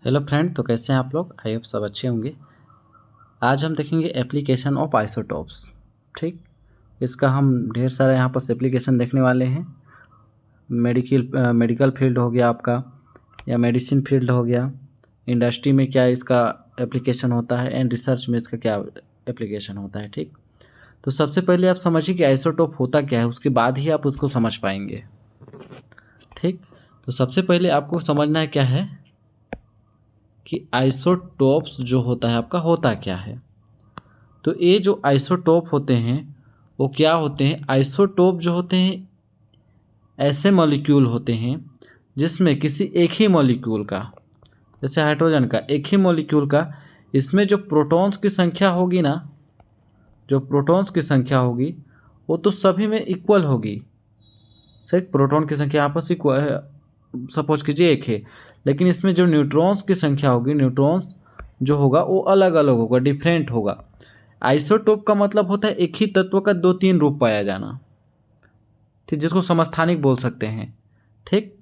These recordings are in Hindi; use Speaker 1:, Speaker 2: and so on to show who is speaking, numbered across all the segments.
Speaker 1: हेलो फ्रेंड, तो कैसे हैं आप लोग। आई होप सब अच्छे होंगे। आज हम देखेंगे एप्लीकेशन ऑफ आइसोटोप्स। ठीक, इसका हम ढेर सारे यहाँ पर एप्लीकेशन देखने वाले हैं। मेडिकल फील्ड हो गया आपका, या मेडिसिन फील्ड हो गया, इंडस्ट्री में क्या इसका एप्लीकेशन होता है, एंड रिसर्च में इसका क्या एप्लीकेशन होता है। ठीक, तो सबसे पहले आप समझिए कि आइसोटोप होता क्या है, उसके बाद ही आप उसको समझ पाएंगे। ठीक, तो सबसे पहले आपको समझना है क्या है कि आइसोटोप्स जो होता है आपका होता क्या है। तो ये जो आइसोटोप होते हैं वो क्या होते हैं। आइसोटोप जो होते हैं ऐसे मॉलिक्यूल होते हैं जिसमें किसी एक ही मॉलिक्यूल का, जैसे हाइड्रोजन का एक ही मॉलिक्यूल का, इसमें जो प्रोटॉन्स की संख्या होगी ना, जो प्रोटॉन्स की संख्या होगी वो तो सभी में इक्वल होगी। सही, प्रोटॉन की संख्या आपस इक्वल सपोज कीजिए एक है, लेकिन इसमें जो न्यूट्रॉन्स की संख्या होगी, न्यूट्रॉन्स जो होगा वो अलग अलग होगा, डिफरेंट होगा। आइसोटोप का मतलब होता है एक ही तत्व का दो तीन रूप पाया जाना। ठीक, जिसको समस्थानिक बोल सकते हैं। ठीक,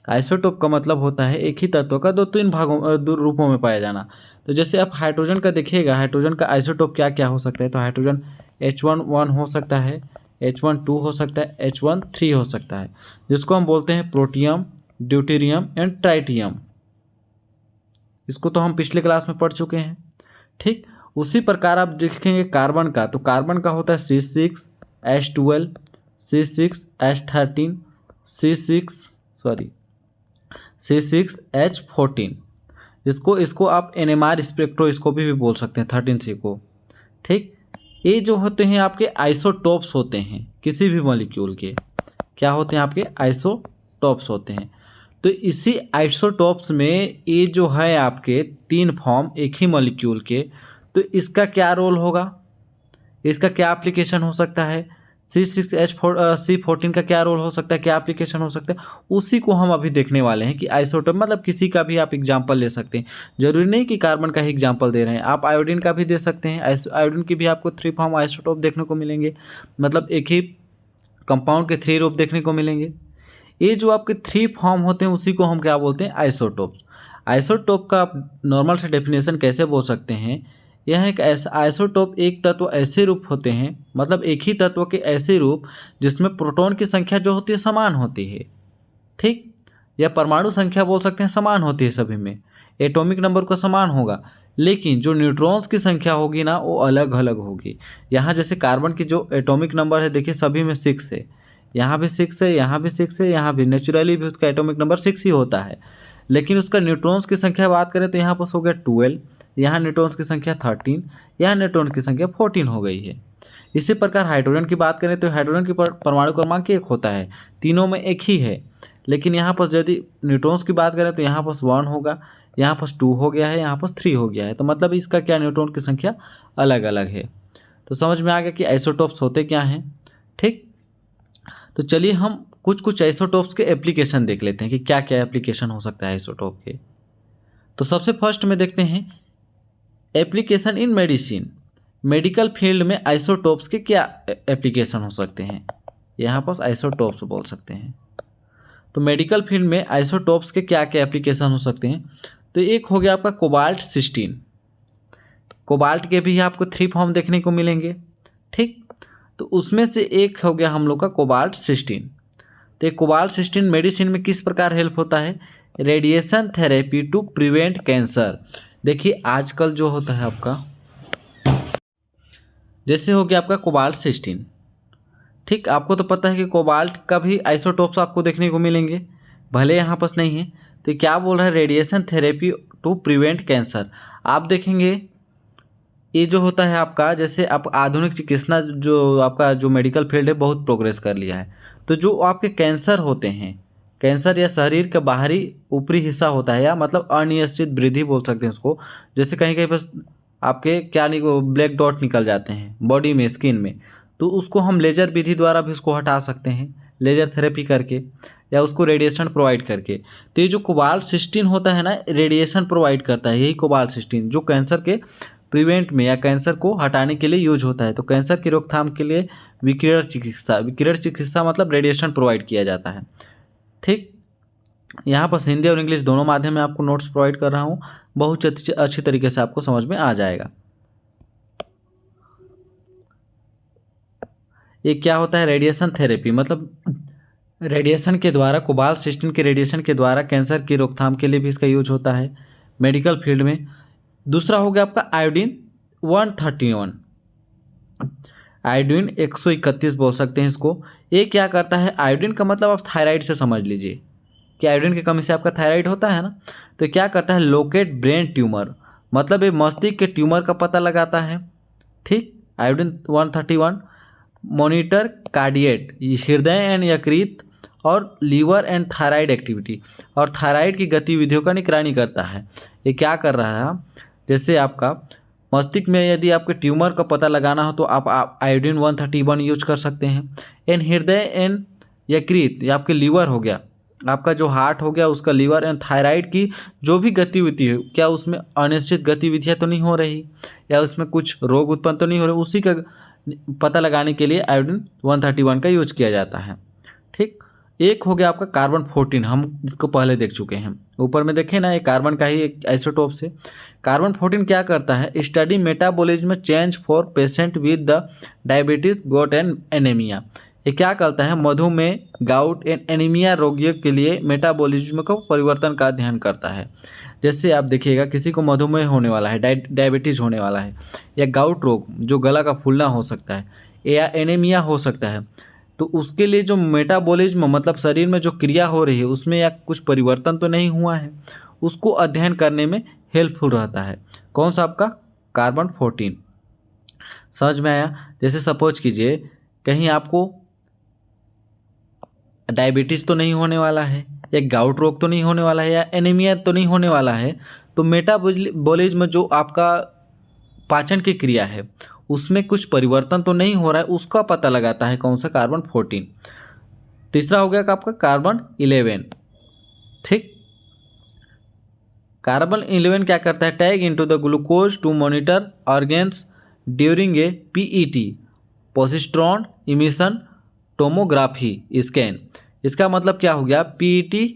Speaker 1: आइसोटोप का मतलब होता है एक ही तत्व का दो तीन दो रूपों में पाया जाना। तो जैसे आप हाइड्रोजन का देखिएगा, हाइड्रोजन का आइसोटोप क्या क्या हो सकता है। तो हाइड्रोजन H1 हो सकता है, H1 हो सकता है, H1 हो सकता है, जिसको हम बोलते हैं प्रोटियम, ड्यूटेरियम एंड ट्राइटियम। इसको तो हम पिछले क्लास में पढ़ चुके हैं। ठीक, उसी प्रकार आप देखेंगे कार्बन का, तो कार्बन का होता है C6H12, C6H13, C6H14। इसको आप NMR स्पेक्ट्रोस्कोपी भी बोल सकते हैं, 13C को। ठीक, ये जो होते हैं आपके आइसोटोप्स होते हैं किसी भी मॉलिक्यूल के। क्या होते हैं आपके आइसोटोप्स होते हैं। तो इसी आइसोटोप्स में ये जो है आपके तीन फॉर्म एक ही मॉलिक्यूल के, तो इसका क्या रोल होगा, इसका क्या एप्लीकेशन हो सकता है। C14 का क्या रोल हो सकता है, क्या एप्लीकेशन हो सकता है, उसी को हम अभी देखने वाले हैं। कि आइसोटोप मतलब किसी का भी आप एग्जांपल ले सकते हैं। जरूरी नहीं कि कार्बन का ही एग्जांपल दे रहे हैं, आप आयोडीन का भी दे सकते हैं। आयोडीन की भी आपको 3 फॉर्म आइसोटोप देखने को मिलेंगे, मतलब एक ही कंपाउंड के 3 रूप देखने को मिलेंगे। ये जो आपके 3 फॉर्म होते हैं उसी को हम क्या बोलते हैं, आइसोटोप्स। आइसोटोप का आप नॉर्मल से डेफिनेशन कैसे बोल सकते हैं। यह एक ऐसा आइसोटोप, एक तत्व ऐसे रूप होते हैं, मतलब एक ही तत्व के ऐसे रूप जिसमें प्रोटॉन की संख्या जो होती है समान होती है। ठीक, या परमाणु संख्या बोल सकते हैं समान होती है सभी में, एटॉमिक नंबर का समान होगा, लेकिन जो न्यूट्रॉन्स की संख्या होगी ना वो अलग अलग होगी। यहाँ जैसे कार्बन की जो एटॉमिक नंबर है देखिए सभी में 6 है, यहाँ भी 6 है, यहाँ भी 6 है, यहाँ भी नेचुरली भी उसका एटॉमिक नंबर 6 ही होता है। लेकिन उसका न्यूट्रॉन्स की संख्या बात करें तो यहाँ पर हो गया 12, यहाँ न्यूट्रॉन्स की संख्या 13, यहाँ न्यूट्रॉन की संख्या 14 हो गई है। इसी प्रकार हाइड्रोजन की बात करें तो हाइड्रोजन की परमाणु क्रमांक 1 होता है, तीनों में एक ही है। लेकिन यहाँ पर यदि न्यूट्रॉन्स की बात करें तो यहाँ पर 1 होगा, यहाँ पर 2 हो गया है, यहाँ पर 3 हो गया है। तो मतलब इसका क्या, न्यूट्रॉन की संख्या अलग अलग है। तो समझ में आ गया कि आइसोटोप्स होते क्या हैं। ठीक, तो चलिए हम कुछ कुछ आइसोटोप्स के एप्लीकेशन देख लेते हैं कि क्या क्या एप्लीकेशन हो सकता है आइसोटोप के। तो सबसे फर्स्ट में देखते हैं application in medicine. Medical field में आइसोटोप्स के क्या एप्लीकेशन हो सकते हैं, यहाँ पर आइसोटोप्स बोल सकते हैं। तो मेडिकल फील्ड में आइसोटोप्स के क्या क्या एप्लीकेशन हो सकते हैं। तो एक हो गया आपका कोबाल्ट 16। कोबाल्ट के भी आपको 3 फॉर्म देखने को मिलेंगे। ठीक, तो उसमें से एक हो गया हम लोग का कोबाल्ट 16। तो ये कोबाल्ट 16 मेडिसिन में किस प्रकार हेल्प होता है, radiation therapy to prevent cancer. देखिए आजकल जो होता है आपका, जैसे हो गया आपका कोबाल्ट 16। ठीक, आपको तो पता है कि कोबाल्ट का भी आइसोटोप्स आपको देखने को मिलेंगे, भले यहाँ पास नहीं है। तो क्या बोल रहा है, radiation therapy to prevent cancer. आप देखेंगे ये जो होता है आपका, जैसे आप आधुनिक चिकित्सा जो आपका जो मेडिकल फील्ड है बहुत प्रोग्रेस कर लिया है। तो जो आपके कैंसर होते हैं, कैंसर या शरीर का बाहरी ऊपरी हिस्सा होता है, या मतलब अनियंत्रित वृद्धि बोल सकते हैं उसको। जैसे कहीं कहीं बस आपके क्या नहीं वो ब्लैक डॉट निकल जाते हैं बॉडी में, स्किन में, तो उसको हम लेजर विधि द्वारा भी उसको हटा सकते हैं, लेजर थेरेपी करके या उसको रेडिएशन प्रोवाइड करके। तो ये जो कोबाल्ट 16 होता है ना, रेडिएशन प्रोवाइड करता है, यही कोबाल्ट 16 जो कैंसर के प्रिवेंट में या कैंसर को हटाने के लिए यूज होता है। तो कैंसर की रोकथाम के लिए विकिरण चिकित्सा मतलब रेडिएशन प्रोवाइड किया जाता है। ठीक, यहाँ पर हिंदी और इंग्लिश दोनों माध्यम में आपको नोट्स प्रोवाइड कर रहा हूँ, बहुत अच्छी तरीके से आपको समझ में आ जाएगा। ये क्या होता है, रेडिएशन थेरेपी, मतलब रेडिएशन के द्वारा, कोबाल्ट 16 के रेडिएशन के द्वारा कैंसर की रोकथाम के लिए भी इसका यूज होता है मेडिकल फील्ड में। दूसरा हो गया आपका आयोडीन 131, आयोडीन 131 बोल सकते हैं इसको। ये क्या करता है, आयोडीन का मतलब आप थायराइड से समझ लीजिए कि आयोडीन की कमी से आपका थायराइड होता है ना, तो क्या करता है, लोकेट ब्रेन ट्यूमर, मतलब ये मस्तिष्क के ट्यूमर का पता लगाता है। ठीक, आयोडीन 131 मॉनिटर कार्डिएट, हृदय एंड यकृत और लीवर एंड थायराइड एक्टिविटी, और थायराइड की गतिविधियों का निगरानी करता है। ये क्या कर रहा है, जैसे आपका मस्तिष्क में यदि आपके ट्यूमर का पता लगाना हो तो आप आयोडीन 131 यूज कर सकते हैं। एंड हृदय एंड यकृत, ये आपके लीवर हो गया, आपका जो हार्ट हो गया उसका लीवर एंड थायराइड की जो भी गतिविधि है, क्या उसमें अनिश्चित गतिविधियाँ तो नहीं हो रही, या उसमें कुछ रोग उत्पन्न तो नहीं हो रहे, उसी का पता लगाने के लिए आयोडीन 131 का यूज किया जाता है। ठीक, एक हो गया आपका कार्बन 14, हम इसको पहले देख चुके हैं, ऊपर में देखें ना, ये कार्बन का ही एक आइसोटोप से। कार्बन 14 क्या करता है, study metabolism change for patient with the diabetes got and anaemia. ये क्या करता है, मधुमेह, गाउट एंड एनीमिया रोगियों के लिए मेटाबॉलिज्म को परिवर्तन का अध्ययन करता है। जैसे आप देखिएगा, किसी को मधुमेह होने वाला है, डायबिटीज होने वाला है, या गाउट रोग जो गला का फूलना हो सकता है, या एनीमिया हो सकता है, तो उसके लिए जो मेटाबॉलिज्म मतलब शरीर में जो क्रिया हो रही है उसमें या कुछ परिवर्तन तो नहीं हुआ है, उसको अध्ययन करने में हेल्पफुल रहता है। कौन सा आपका, कार्बन 14। समझ में आया। जैसे सपोज कीजिए कहीं आपको डायबिटीज़ तो नहीं होने वाला है, या गाउट रोग तो नहीं होने वाला है, या एनीमिया तो नहीं होने वाला है, तो मेटाबॉलिज्म जो आपका पाचन की क्रिया है उसमें कुछ परिवर्तन तो नहीं हो रहा है, उसका पता लगाता है कौन सा, कार्बन 14। तीसरा हो गया कि आपका कार्बन 11। ठीक, कार्बन 11 क्या करता है, tag into the glucose to monitor organs during a PET, positron emission tomography scan. इसका मतलब क्या हो गया, PET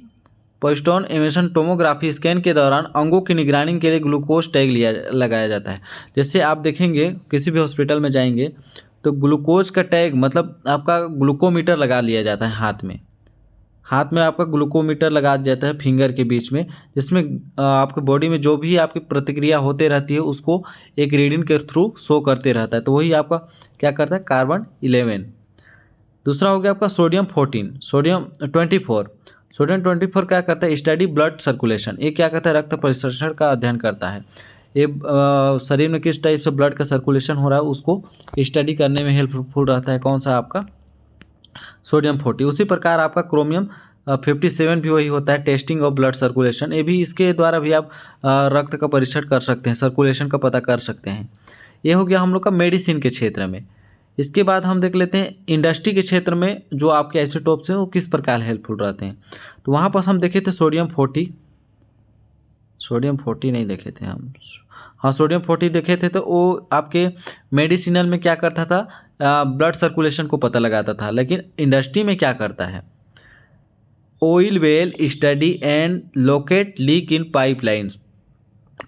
Speaker 1: positron emission tomography scan के दौरान अंगों की निगरानी के लिए ग्लूकोज टैग लगाया जाता है। जैसे आप देखेंगे किसी भी हॉस्पिटल में जाएंगे तो ग्लूकोज का टैग मतलब आपका ग्लूकोमीटर लगा लिया जाता है हाथ में आपका ग्लूकोमीटर लगा दिया जाता है फिंगर के बीच में, जिसमें आपके बॉडी में जो भी आपकी प्रतिक्रिया होते रहती है उसको एक रीडिंग के थ्रू शो करते रहता है, तो वही आपका क्या करता है, कार्बन 11। दूसरा हो गया आपका सोडियम 14, सोडियम 24। सोडियम 24 क्या करता है, स्टडी ब्लड सर्कुलेशन, ये क्या करता है, रक्त परिसंचरण का अध्ययन करता है। ये शरीर में किस टाइप से ब्लड का सर्कुलेशन हो रहा है उसको स्टडी करने में हेल्पफुल रहता है। कौन सा आपका, सोडियम 40। उसी प्रकार आपका क्रोमियम 57 भी वही होता है, टेस्टिंग ऑफ ब्लड सर्कुलेशन, ये भी इसके द्वारा भी आप रक्त का परीक्षण कर सकते हैं, सर्कुलेशन का पता कर सकते हैं। ये हो गया हम लोग का मेडिसिन के क्षेत्र में। इसके बाद हम देख लेते हैं इंडस्ट्री के क्षेत्र में जो आपके आइसोटोप्स हैं वो किस प्रकार हेल्पफुल रहते हैं। तो वहाँ पर हम देखे थे सोडियम 40, सोडियम 40 नहीं देखे थे हम, हाँ सोडियम 40 देखे थे, तो वो आपके मेडिसिनल में क्या करता था, ब्लड सर्कुलेशन को पता लगाता था। लेकिन इंडस्ट्री में क्या करता है, oil well study and locate leak in pipelines,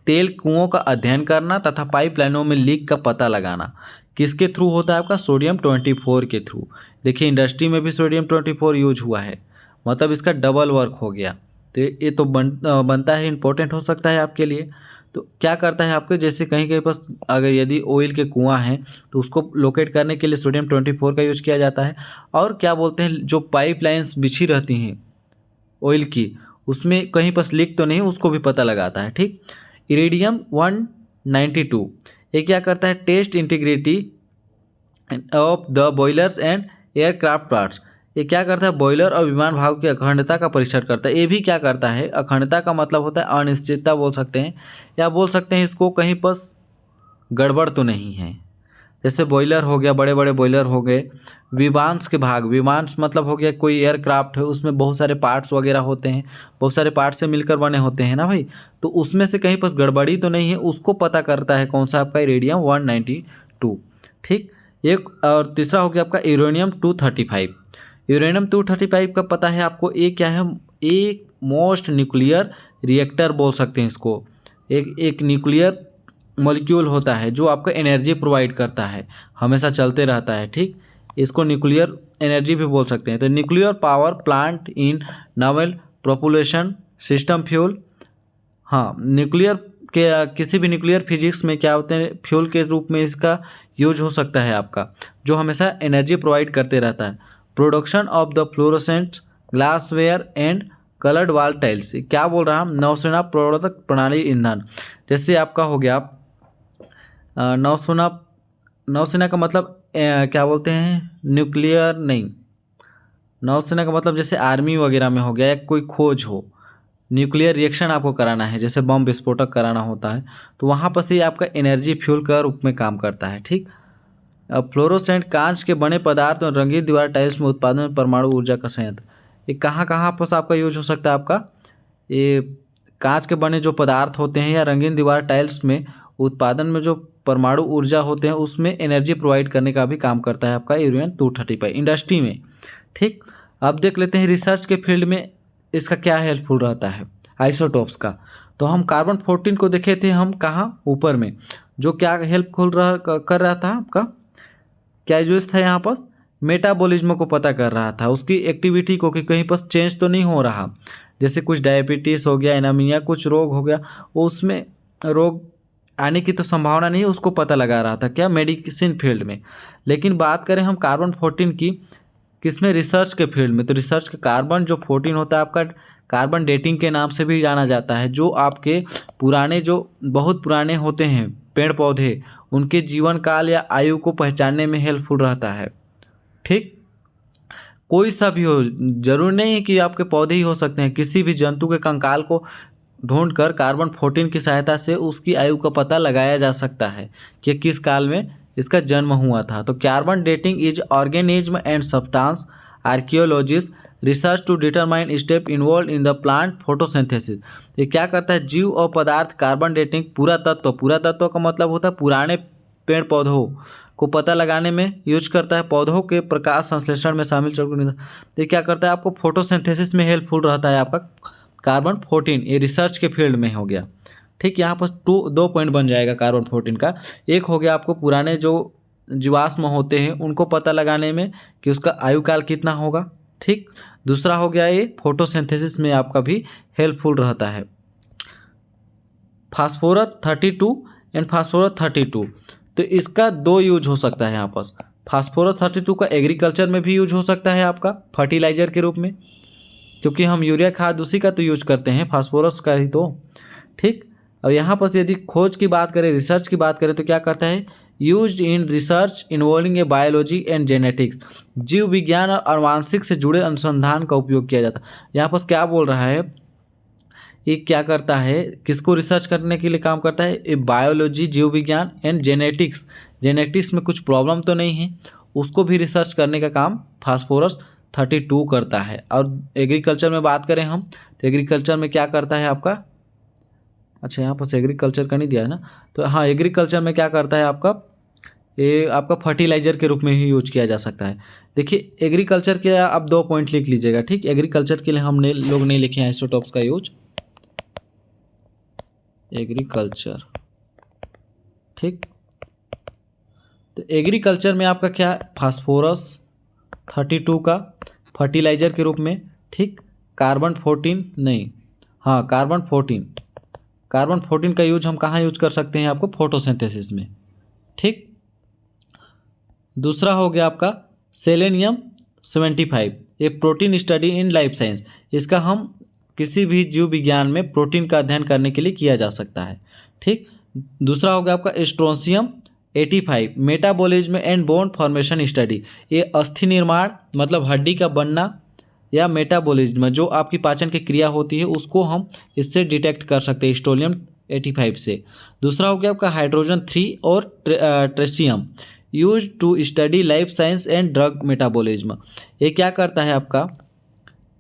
Speaker 1: तेल कुओं का अध्ययन करना तथा पाइपलाइनों में लीक का पता लगाना किसके थ्रू होता है, आपका सोडियम 24 के थ्रू। देखिए इंडस्ट्री में भी सोडियम 24 यूज हुआ है, मतलब इसका डबल वर्क हो गया, तो ये तो बनता है, इंपॉर्टेंट हो सकता है आपके लिए। तो क्या करता है आपके, जैसे कहीं कहीं पर अगर यदि ऑयल के कुआं हैं तो उसको लोकेट करने के लिए सोडियम 24 का यूज किया जाता है। और क्या बोलते हैं, जो पाइपलाइंस बिछी रहती हैं ऑयल की, उसमें कहीं पर लीक तो नहीं, उसको भी पता लगाता है। ठीक, इरिडियम 192 ये क्या करता है, test integrity of the boilers and aircraft parts, ये क्या करता है, बॉयलर और विमान भाग की अखंडता का परीक्षण करता है। ये भी क्या करता है, अखंडता का मतलब होता है अनिश्चितता बोल सकते हैं, या बोल सकते हैं इसको कहीं पर गड़बड़ तो नहीं है। जैसे बॉयलर हो गया, बड़े बड़े बॉयलर हो गए, विमांस के भाग, विमांस मतलब हो गया कोई एयरक्राफ्ट है, उसमें बहुत सारे पार्ट्स वगैरह होते हैं, बहुत सारे पार्ट्स से मिलकर बने होते हैं ना भाई, तो उसमें से कहीं पर गड़बड़ी तो नहीं है, उसको पता करता है कौन सा आपका, इरिडियम 192। ठीक, एक और तीसरा हो गया आपका यूरेनियम 235। यूरेनियम 235 का पता है आपको, ये क्या है, एक मोस्ट न्यूक्लियर रिएक्टर बोल सकते हैं इसको। एक न्यूक्लियर मॉलिक्यूल होता है जो आपको एनर्जी प्रोवाइड करता है, हमेशा चलते रहता है, ठीक। इसको न्यूक्लियर एनर्जी भी बोल सकते हैं। तो nuclear power plant in novel propulsion system fuel. हाँ, न्यूक्लियर के किसी भी न्यूक्लियर फिजिक्स में क्या होते हैं, फ्यूल के रूप में इसका यूज हो सकता है आपका, जो हमेशा एनर्जी प्रोवाइड करते रहता है। Production of the fluorescent glassware and coloured wall tiles, क्या बोल रहा हम, नौसेना प्रवर्तक प्रणाली ईंधन। जैसे आपका हो गया नौसेना का मतलब क्या बोलते हैं, न्यूक्लियर नहीं, नौसेना का मतलब जैसे आर्मी वगैरह में हो गया, या कोई खोज हो, न्यूक्लियर रिएक्शन आपको कराना है, जैसे बम विस्फोटक कराना होता है, तो वहाँ पर से आपका एनर्जी फ्यूल का रूप में काम करता है, ठीक। अब फ्लोरोसेंट कांच के बने पदार्थ और रंगीन दीवार टाइल्स में उत्पादन में परमाणु ऊर्जा का संयंत्र। ये कहाँ कहाँ पर आपका यूज हो सकता है आपका, ये कांच के बने जो पदार्थ होते हैं या रंगीन दीवार टाइल्स में उत्पादन में जो परमाणु ऊर्जा होते हैं उसमें एनर्जी प्रोवाइड करने का भी काम करता है आपका यूरेनियम 235 इंडस्ट्री में, ठीक। अब देख लेते हैं रिसर्च के फील्ड में इसका क्या हेल्पफुल रहता है आइसोटोप्स का। तो हम कार्बन 14 को देखे थे हम कहाँ, ऊपर में, जो क्या हेल्पफुल कर रहा था आपका, क्या यूज था यहाँ पर, मेटाबॉलिज्म को पता कर रहा था, उसकी एक्टिविटी को कि कहीं पर चेंज तो नहीं हो रहा, जैसे कुछ डायबिटीज़ हो गया, एनीमिया, कुछ रोग हो गया, उसमें रोग आने की तो संभावना नहीं है, उसको पता लगा रहा था क्या, मेडिसिन फील्ड में। लेकिन बात करें हम कार्बन 14 की, किसमें, रिसर्च के फील्ड में। तो रिसर्च के कार्बन जो 14 होता है आपका, कार्बन डेटिंग के नाम से भी जाना जाता है, जो आपके पुराने, जो बहुत पुराने होते हैं पेड़ पौधे, उनके जीवन काल या आयु को पहचानने में हेल्पफुल रहता है, ठीक। कोई सा भी हो, जरूर नहीं है कि आपके पौधे ही हो सकते हैं, किसी भी जंतु के कंकाल को ढूंढकर कार्बन 14 की सहायता से उसकी आयु का पता लगाया जा सकता है कि किस काल में इसका जन्म हुआ था। तो carbon dating is organism and substance archaeologist research to determine step involve in the plant photosynthesis. ये क्या करता है, जीव और पदार्थ कार्बन डेटिंग पूरा तत्व का मतलब होता है पुराने पेड़ पौधों को पता लगाने में यूज करता है, पौधों के प्रकाश संश्लेषण में शामिल तो ये क्या करता है, आपको फोटोसिंथेसिस में हेल्पफुल रहता है आपका कार्बन 14। ये रिसर्च के फील्ड में हो गया, ठीक। यहाँ पर दो पॉइंट बन जाएगा कार्बन 14 का। एक हो गया आपको पुराने जो जीवाश्म होते हैं उनको पता लगाने में कि उसका आयु काल कितना होगा, ठीक। दूसरा हो गया ये फोटोसिंथेसिस में आपका भी हेल्पफुल रहता है। फास्फोरस 32 एंड फास्फोरस 32, तो इसका दो यूज हो सकता है यहाँ पर। फास्फोरस 32 का एग्रीकल्चर में भी यूज हो सकता है आपका फर्टिलाइजर के रूप में, क्योंकि हम यूरिया खाद उसी का तो यूज करते हैं, फास्फोरस का ही तो, ठीक। और यहाँ पर यदि खोज की बात करें, रिसर्च की बात करें, तो क्या करता है, used in research involving A biology and genetics, जीव विज्ञान और आनुवांशिक से जुड़े अनुसंधान का उपयोग किया जाता है। यहाँ पर क्या बोल रहा है, ये क्या करता है, किसको रिसर्च करने के लिए काम करता है, ये बायोलॉजी, जीव विज्ञान एंड जेनेटिक्स, जेनेटिक्स में कुछ प्रॉब्लम तो नहीं है, उसको भी रिसर्च करने का काम फास्फोरस 32 करता है। और एग्रीकल्चर में बात करें हम, तो एग्रीकल्चर में क्या करता है आपका, अच्छा यहाँ पर एग्रीकल्चर का नहीं दिया है ना, तो हाँ एग्रीकल्चर में क्या करता है आपका, ये आपका फर्टिलाइजर के रूप में ही यूज किया जा सकता है। देखिए एग्रीकल्चर के आप दो पॉइंट लिख लीजिएगा, ठीक। एग्रीकल्चर के लिए हमने लोग नहीं लिखे हैं आइसोटोप्स का यूज, एग्रीकल्चर, ठीक। तो एग्रीकल्चर में आपका क्या, फास्फोरस 32 का फर्टिलाइजर के रूप में, ठीक। कार्बन 14 नहीं, हाँ कार्बन 14 का यूज हम कहाँ यूज कर सकते हैं, आपको फोटोसिंथेसिस में, ठीक। दूसरा हो गया आपका सेलेनियम 75, ये protein study in life science, इसका हम किसी भी जीव विज्ञान में प्रोटीन का अध्ययन करने के लिए किया जा सकता है, ठीक। दूसरा हो गया आपका स्ट्रोंसियम 85, metabolism and bone formation study, ये अस्थि निर्माण मतलब हड्डी का बनना या मेटाबॉलिज्म जो आपकी पाचन की क्रिया होती है उसको हम इससे डिटेक्ट कर सकते हैं स्टोलियम 85 से। दूसरा हो गया आपका हाइड्रोजन 3 और tritium use to study life science and drug metabolism, ये क्या करता है आपका,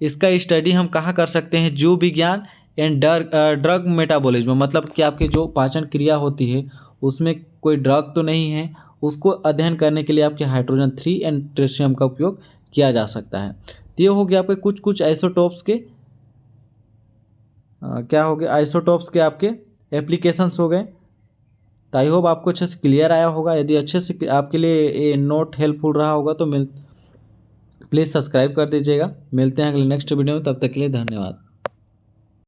Speaker 1: इसका स्टडी हम कहाँ कर सकते हैं, जीव विज्ञान एंड ड्रग मेटाबॉलिज्म, मतलब कि आपकी जो पाचन क्रिया होती है उसमें कोई ड्रग तो नहीं है, उसको अध्ययन करने के लिए आपके हाइड्रोजन 3 एंड ट्रेसियम का उपयोग किया जा सकता है। तो ये हो गया आपके कुछ आइसोटोप्स के क्या हो गया, आइसोटोप्स के आपके एप्लीकेशंस हो गए। तो आई होप आपको अच्छे से क्लियर आया होगा। यदि अच्छे से आपके लिए ये नोट हेल्पफुल रहा होगा तो प्लीज़ सब्सक्राइब कर दीजिएगा। मिलते हैं अगले नेक्स्ट वीडियो में, तब तक के लिए धन्यवाद।